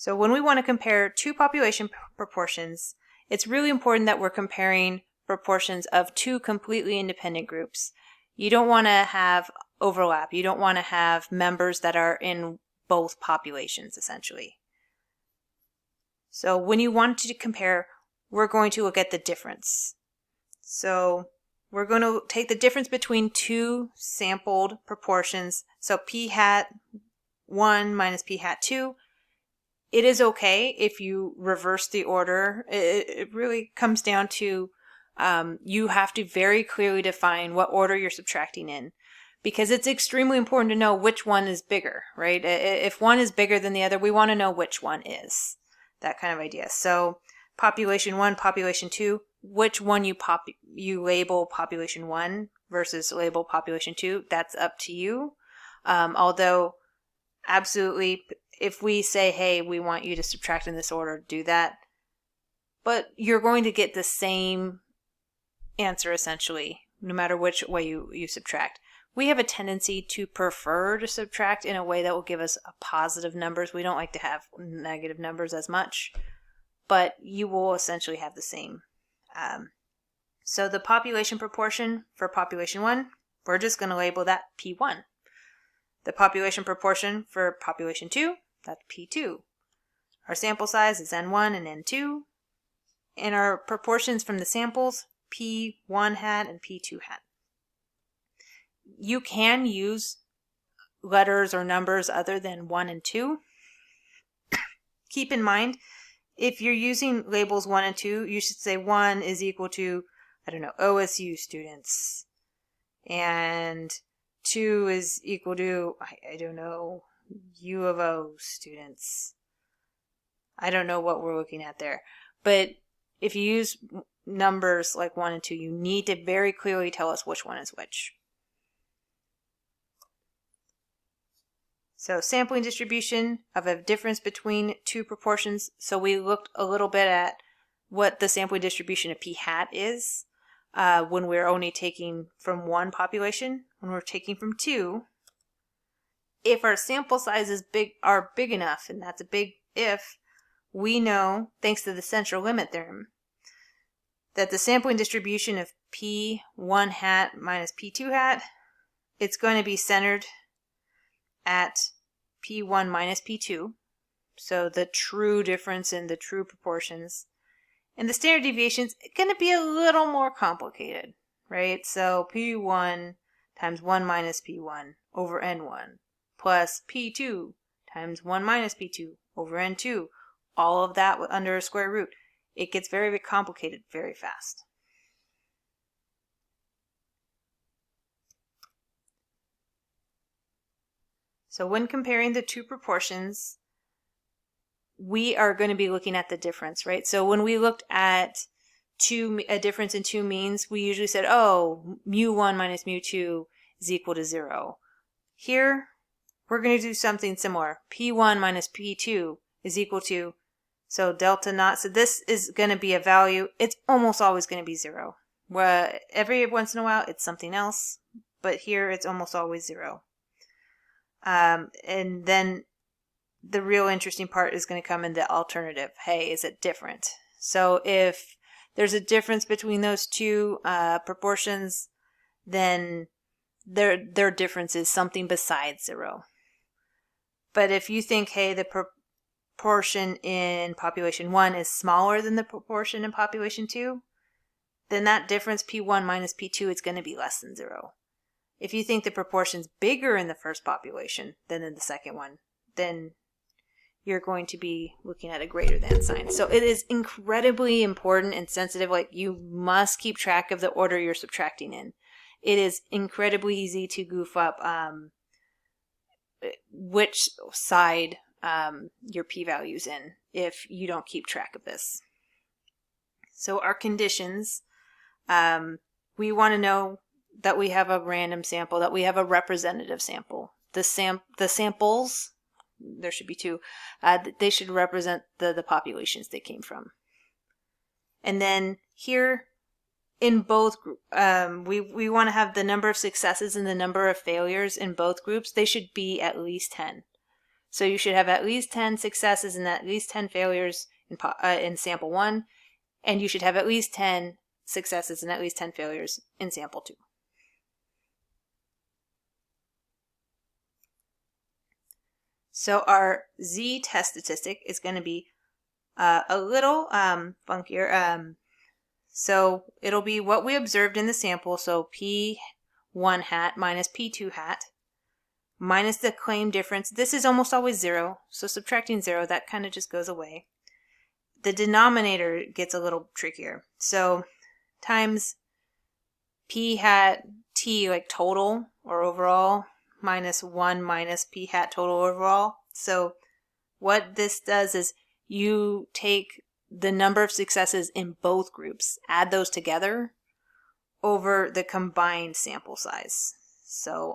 So when we want to compare two population proportions, it's really important that we're comparing proportions of two completely independent groups. You don't want to have overlap. You don't want to have members that are in both populations, essentially. So when you want to compare, we're going to look at the difference. So we're going to take the difference between two sampled proportions. So p hat 1 minus p hat 2. It is okay if you reverse the order. It really comes down to you have to very clearly define what order you're subtracting in, because it's extremely important to know which one is bigger, right? If one is bigger than the other, we want to know which one is. That kind of idea. So population 1, population 2, which one you label population 1 versus label population 2, that's up to you. Although absolutely, if we say, hey, we want you to subtract in this order, do that. But you're going to get the same answer, essentially, no matter which way you subtract. We have a tendency to prefer to subtract in a way that will give us positive numbers. We don't like to have negative numbers as much, but you will essentially have the same. So the population proportion for population 1, we're just going to label that P1. The population proportion for population 2, that's P2. Our sample size is N1 and N2. And our proportions from the samples, P1 hat and P2 hat. You can use letters or numbers other than 1 and 2. Keep in mind, if you're using labels 1 and 2, you should say 1 is equal to, I don't know, OSU students. And 2 is equal to, I don't know, U of O students. I don't know what we're looking at there. But if you use numbers like 1 and 2, you need to very clearly tell us which one is which. So sampling distribution of a difference between two proportions. So we looked a little bit at what the sampling distribution of p hat is when we're only taking from one population. When we're taking from two, if our sample sizes are big enough, and that's a big if, we know, thanks to the central limit theorem, that the sampling distribution of p1 hat minus p2 hat, it's going to be centered at P1 minus P2, so the true difference in the true proportions. And the standard deviation is going to be a little more complicated, right? So P1 times 1 minus P1 over N1 plus P2 times 1 minus P2 over N2. All of that under a square root. It gets very, very complicated very fast. So when comparing the two proportions, we are going to be looking at the difference, right? So when we looked at a difference in two means, we usually said, oh, mu1 minus mu2 is equal to 0. Here, we're going to do something similar. P1 minus P2 is equal to, so delta naught. So this is going to be a value. It's almost always going to be 0. Every once in a while, it's something else, but here it's almost always 0. And then the real interesting part is going to come in the alternative. Hey, is it different? So if there's a difference between those two proportions, then their difference is something besides 0. But if you think, hey, the proportion in population 1 is smaller than the proportion in population 2, then that difference, P1 minus P2, is going to be less than 0. If you think the proportion's bigger in the first population than in the second one, then you're going to be looking at a greater than sign. So it is incredibly important and sensitive. Like, you must keep track of the order you're subtracting in. It is incredibly easy to goof up which side your p-value's in if you don't keep track of this. So our conditions, we want to know that we have a random sample, that we have a representative sample. The samples, there should be two, they should represent the populations they came from. And then here, in both, we want to have the number of successes and the number of failures in both groups. They should be at least 10. So you should have at least 10 successes and at least 10 failures in sample 1, and you should have at least 10 successes and at least 10 failures in sample 2. So our Z test statistic is going to be a little funkier. So it'll be what we observed in the sample, so P1 hat minus P2 hat, minus the claim difference. This is almost always 0, so subtracting 0, that kind of just goes away. The denominator gets a little trickier. So times P hat T, like total or overall, minus 1 minus P hat total overall. So what this does is you take the number of successes in both groups, add those together over the combined sample size. So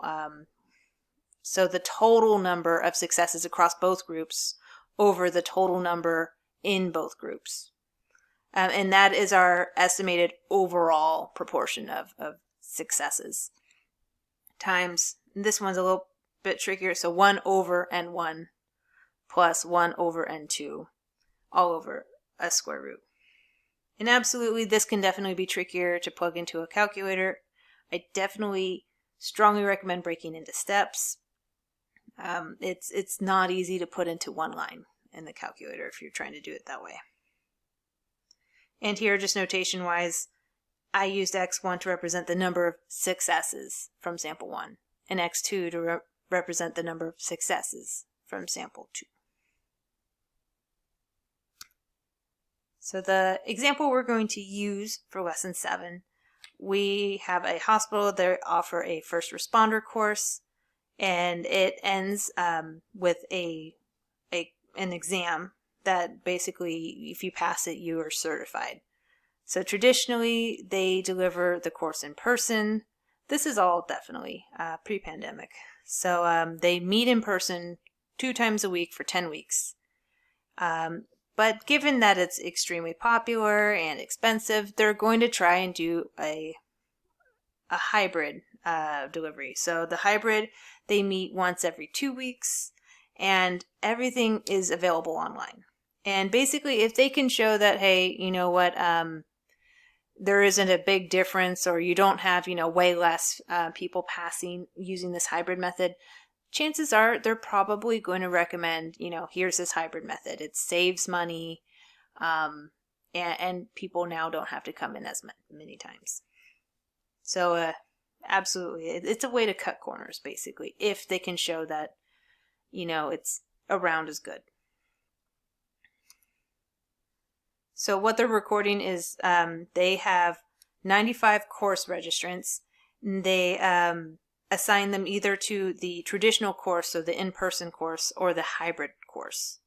so the total number of successes across both groups over the total number in both groups. And that is our estimated overall proportion of successes. Times, this one's a little bit trickier, so 1 over n1 plus 1 over n2 all over a square root. And absolutely, this can definitely be trickier to plug into a calculator. I definitely strongly recommend breaking into steps. It's not easy to put into one line in the calculator if you're trying to do it that way. And here, just notation-wise, I used x1 to represent the number of successes from sample 1, and x2 to represent the number of successes from sample 2. So the example we're going to use for lesson 7, we have a hospital that offer a first responder course, and it ends with an exam that basically, if you pass it, you are certified. So traditionally, they deliver the course in person. This is all definitely pre-pandemic. So they meet in person 2 times a week for 10 weeks. But given that it's extremely popular and expensive, they're going to try and do a hybrid delivery. So the hybrid, they meet once every 2 weeks, and everything is available online. And basically, if they can show that, hey, you know what, there isn't a big difference, or you don't have, way less people passing using this hybrid method, chances are they're probably going to recommend, here's this hybrid method. It saves money, and people now don't have to come in as many times. So absolutely, it's a way to cut corners, basically, if they can show that, it's around as good. So what they're recording is they have 95 course registrants. They assign them either to the traditional course, so the in-person course, or the hybrid course.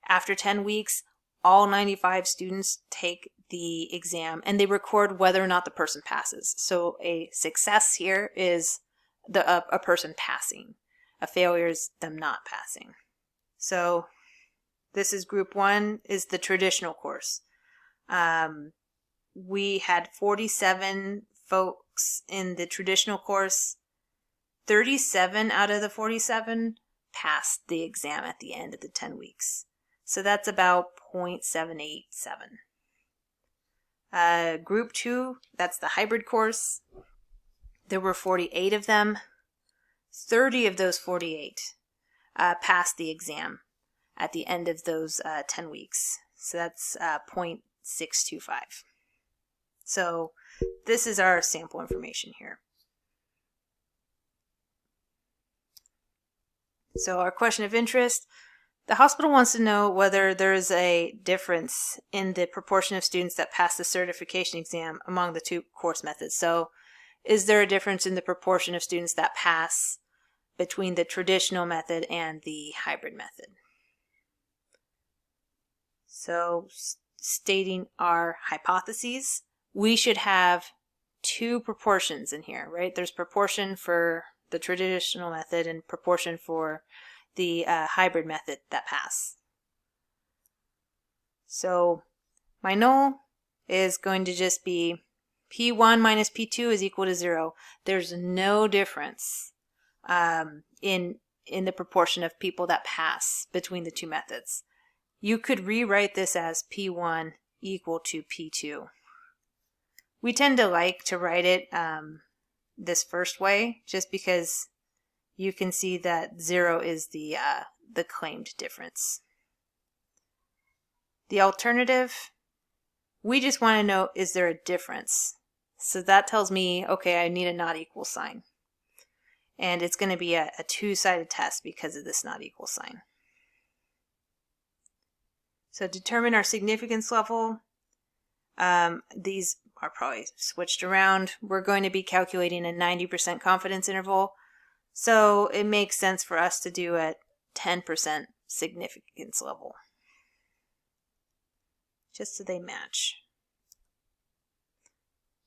After 10 weeks, all 95 students take the exam, and they record whether or not the person passes. So a success here is a person passing. A failure is them not passing. So this is group 1, is the traditional course. We had 47 folks in the traditional course. 37 out of the 47 passed the exam at the end of the 10 weeks. So that's about 0.787. Group 2, that's the hybrid course. There were 48 of them. 30 of those 48 passed the exam at the end of those 10 weeks. So that's 0.625. So this is our sample information here. So our question of interest, the hospital wants to know whether there is a difference in the proportion of students that pass the certification exam among the 2 course methods. So is there a difference in the proportion of students that pass between the traditional method and the hybrid method? So stating our hypotheses, we should have 2 proportions in here, right? There's proportion for the traditional method and proportion for the hybrid method that pass. So my null is going to just be P1 minus P2 is equal to 0. There's no difference in in the proportion of people that pass between the two methods. You could rewrite this as P1 equal to P2. We tend to like to write it this first way just because you can see that 0 is the claimed difference. The alternative, we just want to know, is there a difference? So that tells me, okay, I need a not equal sign. And it's going to be a two-sided test because of this not equal sign. So determine our significance level. These are probably switched around. We're going to be calculating a 90% confidence interval. So it makes sense for us to do a 10% significance level, just so they match.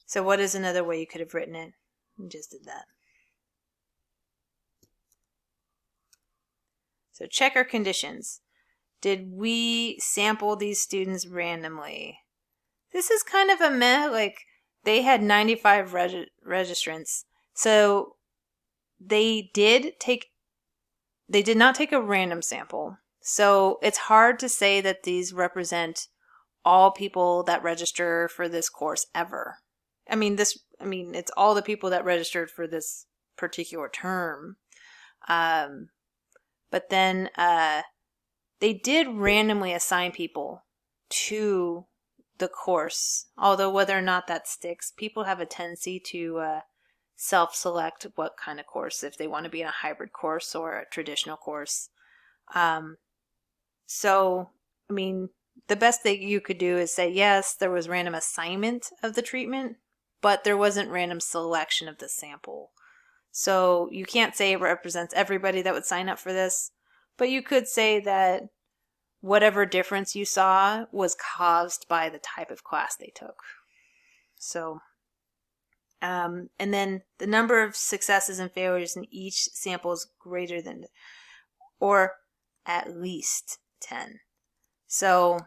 So what is another way you could have written it? We just did that. So check our conditions. Did we sample these students randomly? This is kind of a meh, like they had 95 registrants. So they did not take a random sample. So it's hard to say that these represent all people that register for this course ever. I mean, it's all the people that registered for this particular term. But then they did randomly assign people to the course. Although whether or not that sticks, people have a tendency to self-select what kind of course, if they want to be in a hybrid course or a traditional course. So, I mean, the best thing you could do is say, yes, there was random assignment of the treatment, but there wasn't random selection of the sample. So you can't say it represents everybody that would sign up for this, but you could say that whatever difference you saw was caused by the type of class they took. So, and then the number of successes and failures in each sample is greater than, or at least 10. So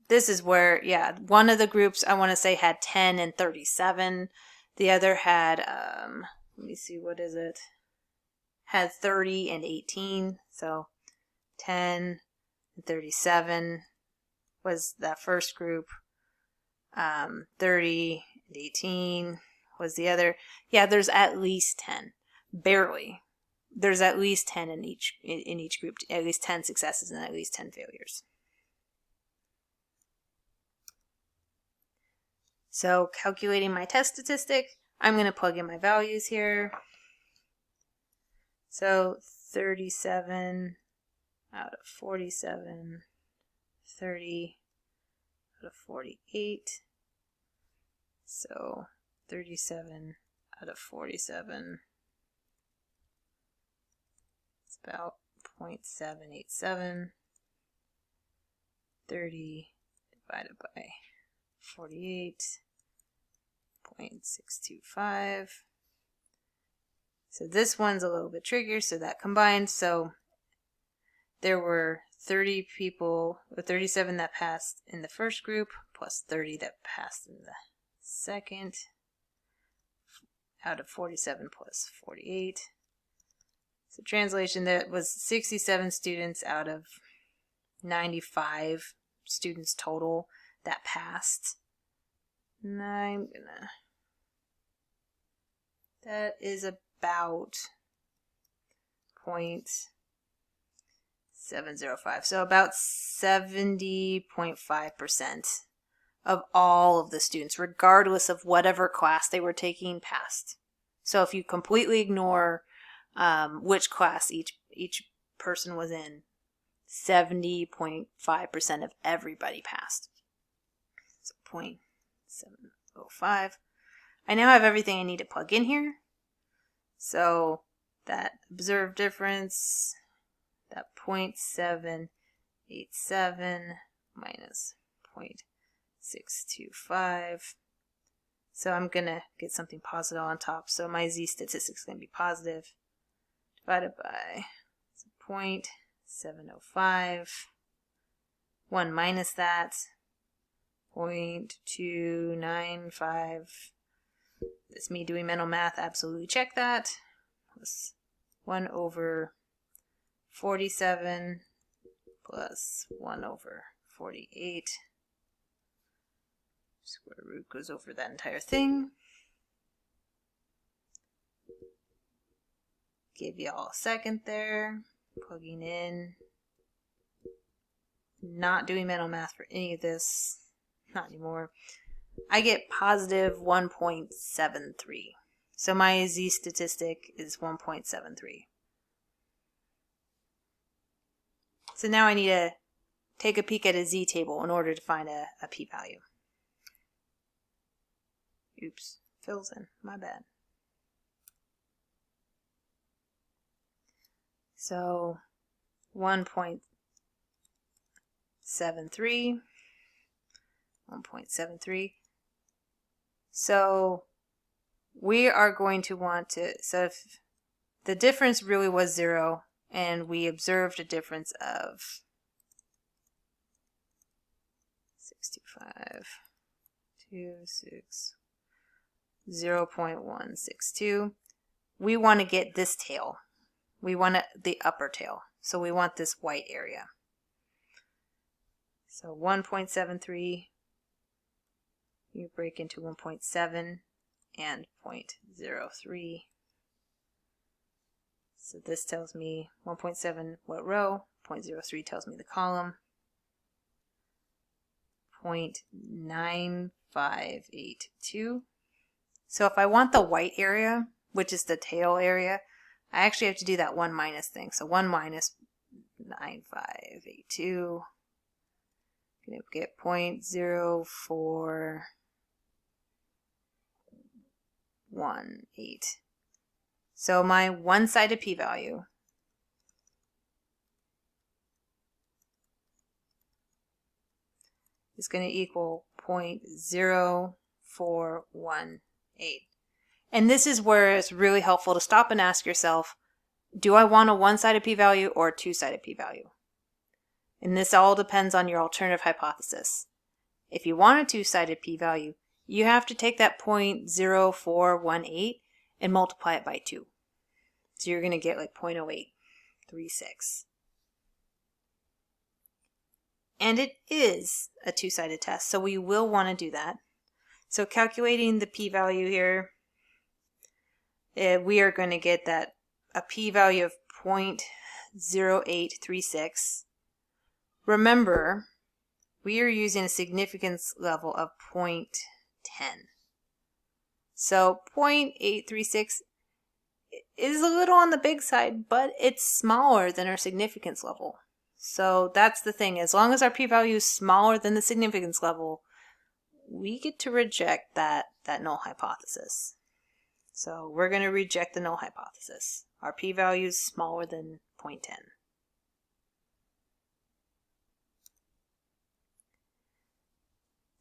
this is where, yeah, one of the groups I want to say had 10 and 37. The other had, let me see, what is it? Had 30 and 18. So 10 and 37 was that first group. 30 and 18 was the other. Yeah, there's at least 10. Barely. There's at least 10 in each group. At least 10 successes and at least 10 failures. So calculating my test statistic, I'm going to plug in my values here. So 37 out of 47, 30 out of 48. So 37 out of 47. It's about 0.787. 30 divided by 48. 0.625. So this one's a little bit trickier, so that combined. So there were 30 people, or 37 that passed in the first group, plus 30 that passed in the second, out of 47 plus 48. So translation, that was 67 students out of 95 students total that passed. And that is about 0.705. So about 70.5% of all of the students, regardless of whatever class they were taking, passed. So if you completely ignore which class each person was in, 70.5% of everybody passed. So 0.705. I now have everything I need to plug in here. So that observed difference, that 0.787 minus 0.625. So I'm going to get something positive on top. So my z statistic is going to be positive. Divided by 0.705. 1 minus that. 0.295. That's me doing mental math. Absolutely check that. Plus 1 over 47 plus 1 over 48. Square root goes over that entire thing. Give you all a second there. Plugging in. Not doing mental math for any of this. Not anymore. I get positive 1.73. So my z statistic is 1.73. So now I need to take a peek at a z-table in order to find a p-value. Oops, fills in, my bad. So 1.73, 1.73. So we are going to want to, so if the difference really was 0 and we observed a difference of 625, 26, 0.162, we want to get this tail. We want the upper tail. So we want this white area. So 1.73, you break into 1.7 and 0.03. So this tells me 1.7 what row, 0.03 tells me the column, 0.9582. So if I want the white area, which is the tail area, I actually have to do that 1 minus thing. So 1 minus 9582. Going to get 0.0418. So my one-sided p-value is going to equal 0.0418. And this is where it's really helpful to stop and ask yourself, do I want a one-sided p-value or a two-sided p-value? And this all depends on your alternative hypothesis. If you want a two-sided p-value, you have to take that 0.0418 and multiply it by 2. So you're going to get like 0.0836. And it is a two-sided test, so we will want to do that. So calculating the p-value here, we are going to get that a p-value of 0.0836. Remember, we are using a significance level of 0.10. So 0.836 is a little on the big side, but it's smaller than our significance level. So that's the thing. As long as our p-value is smaller than the significance level, we get to reject that null hypothesis. So we're going to reject the null hypothesis. Our p-value is smaller than 0.10.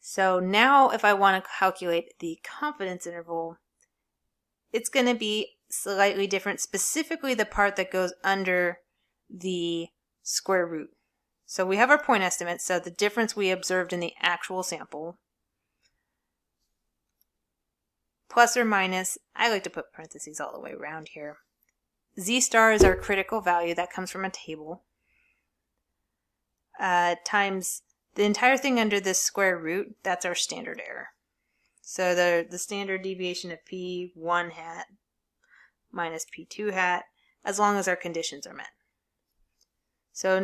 So now if I want to calculate the confidence interval, it's going to be slightly different, specifically the part that goes under the square root. So we have our point estimate, so the difference we observed in the actual sample, plus or minus, I like to put parentheses all the way around here. Z star is our critical value that comes from a table, times the entire thing under this square root, that's our standard error. So the standard deviation of P1 hat minus P2 hat, as long as our conditions are met. So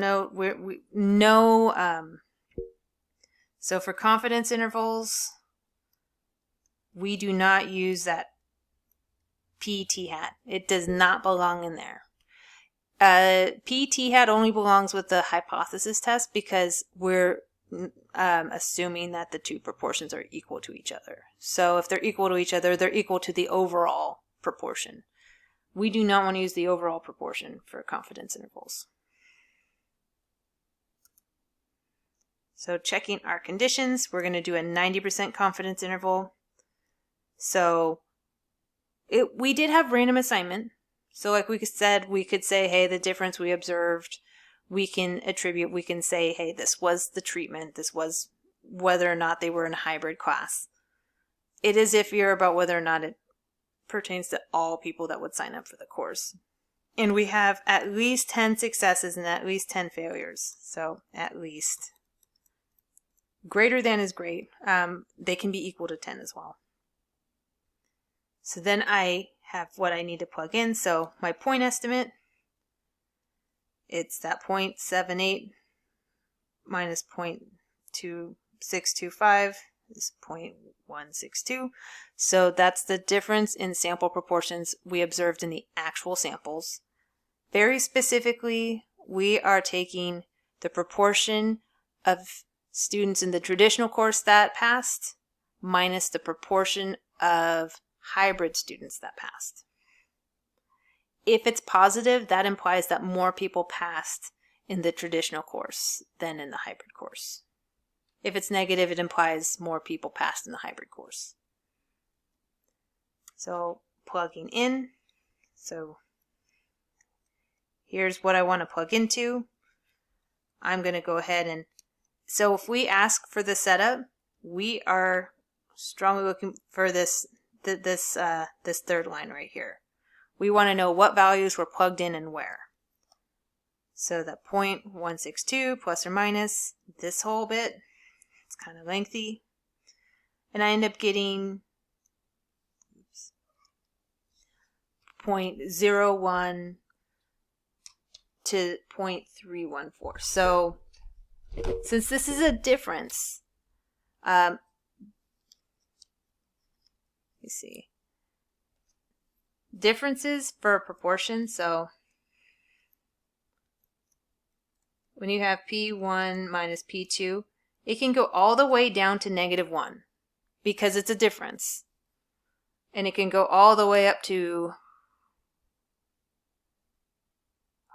so for confidence intervals, we do not use that PT hat. It does not belong in there. PT hat only belongs with the hypothesis test because we're assuming that the two proportions are equal to each other. So if they're equal to each other, they're equal to the overall proportion. We do not want to use the overall proportion for confidence intervals. So checking our conditions, we're going to do a 90% confidence interval. So we did have random assignment. So like we said, we could say, hey, the difference we observed, we can say, hey, this was the treatment, this was whether or not they were in a hybrid class. It is iffy about whether or not it pertains to all people that would sign up for the course. And we have at least 10 successes and at least 10 failures. So at least. Greater than is great. They can be equal to 10 as well. So then I have what I need to plug in. So my point estimate, it's that 0.78 minus 0.2625 is 0.162. So that's the difference in sample proportions we observed in the actual samples. Very specifically, we are taking the proportion of students in the traditional course that passed minus the proportion of hybrid students that passed. If it's positive, that implies that more people passed in the traditional course than in the hybrid course. If it's negative, it implies more people passed in the hybrid course. So plugging in. So here's what I want to plug into. I'm going to go ahead and, so if we ask for the setup, we are strongly looking for this third line right here. We want to know what values were plugged in and where. So that 0.162 plus or minus this whole bit, it's kind of lengthy. And I end up getting 0.01 to 0.314. So since this is a difference, let me see. Differences for proportion. So when you have P1 minus P2, it can go all the way down to -1 because it's a difference. And it can go all the way up to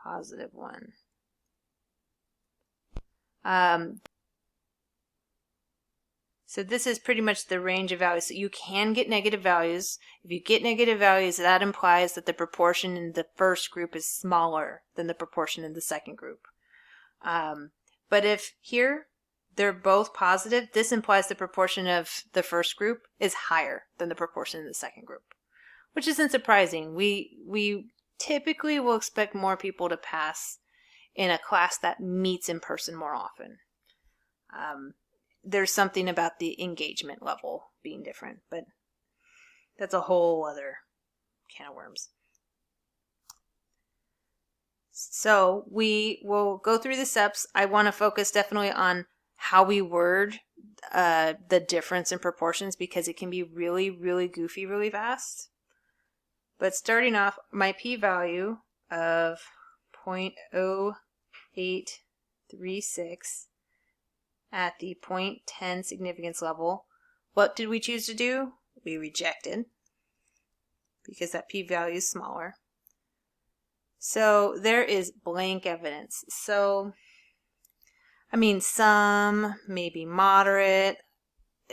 +1. So this is pretty much the range of values. So you can get negative values. If you get negative values, that implies that the proportion in the first group is smaller than the proportion in the second group. But if here they're both positive, this implies the proportion of the first group is higher than the proportion in the second group, which isn't surprising. We typically will expect more people to pass in a class that meets in person more often. There's something about the engagement level being different, but that's a whole other can of worms. So we will go through the steps. I want to focus definitely on how we word the difference in proportions because it can be really, really goofy really fast. But starting off, my p-value of 0.0836 at the 0.10 significance level, what did we choose to do? We rejected because that p-value is smaller. So there is blank evidence. So, I mean, some, maybe moderate.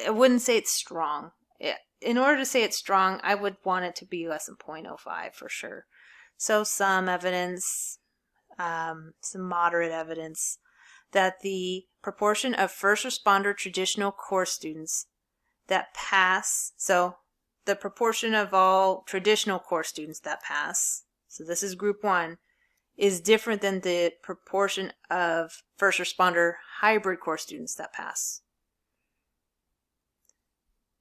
I wouldn't say it's strong. In order to say it's strong, I would want it to be less than 0.05 for sure. So some evidence, some moderate evidence that the proportion of first responder traditional course students that pass, so the proportion of all traditional course students that pass, so this is group 1, is different than the proportion of first responder hybrid course students that pass.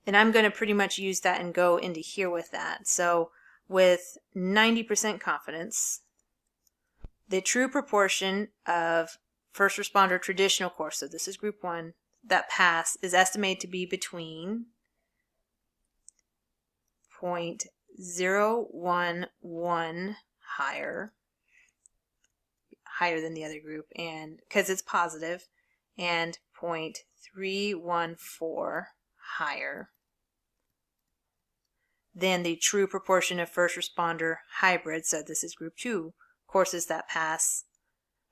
And I'm going to pretty much use that and go into here with that. So with 90% confidence, the true proportion of first responder traditional course, so this is group 1, that pass is estimated to be between 0.011 higher than the other group, and because it's positive, and 0.314 higher than the true proportion of first responder hybrid, so this is group 2, courses that pass,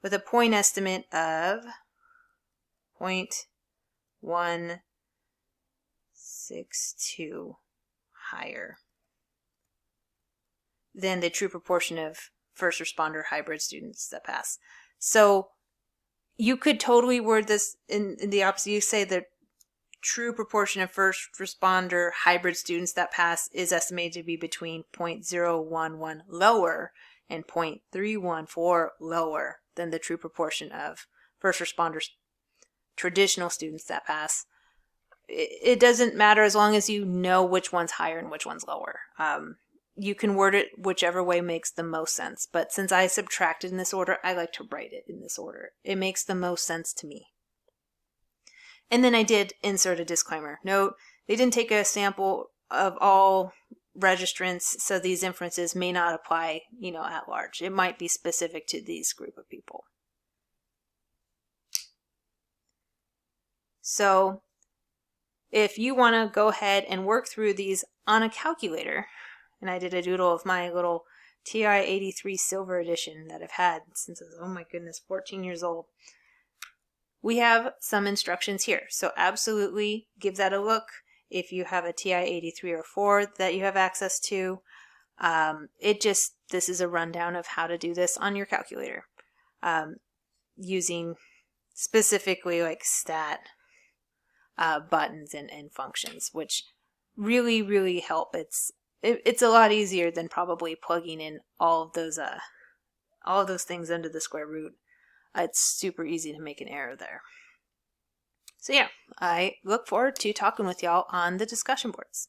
with a point estimate of 0.162 higher than the true proportion of first responder hybrid students that pass. So you could totally word this in the opposite. You say the true proportion of first responder hybrid students that pass is estimated to be between 0.011 lower and 0.314 lower than the true proportion of first responders, traditional students that pass. It doesn't matter as long as you know which one's higher and which one's lower. You can word it whichever way makes the most sense. But since I subtracted in this order, I like to write it in this order. It makes the most sense to me. And then I did insert a disclaimer. Note, they didn't take a sample of all registrants, so these inferences may not apply, at large. It might be specific to these group of people. So if you want to go ahead and work through these on a calculator, and I did a doodle of my little TI-83 Silver Edition that I've had since I was, oh my goodness, 14 years old. We have some instructions here. So absolutely give that a look if you have a TI-83 or 4 that you have access to. This is a rundown of how to do this on your calculator using specifically like stat buttons and functions, which really, really help. It's a lot easier than probably plugging in all of those things under the square root. It's super easy to make an error there. So yeah, I look forward to talking with y'all on the discussion boards.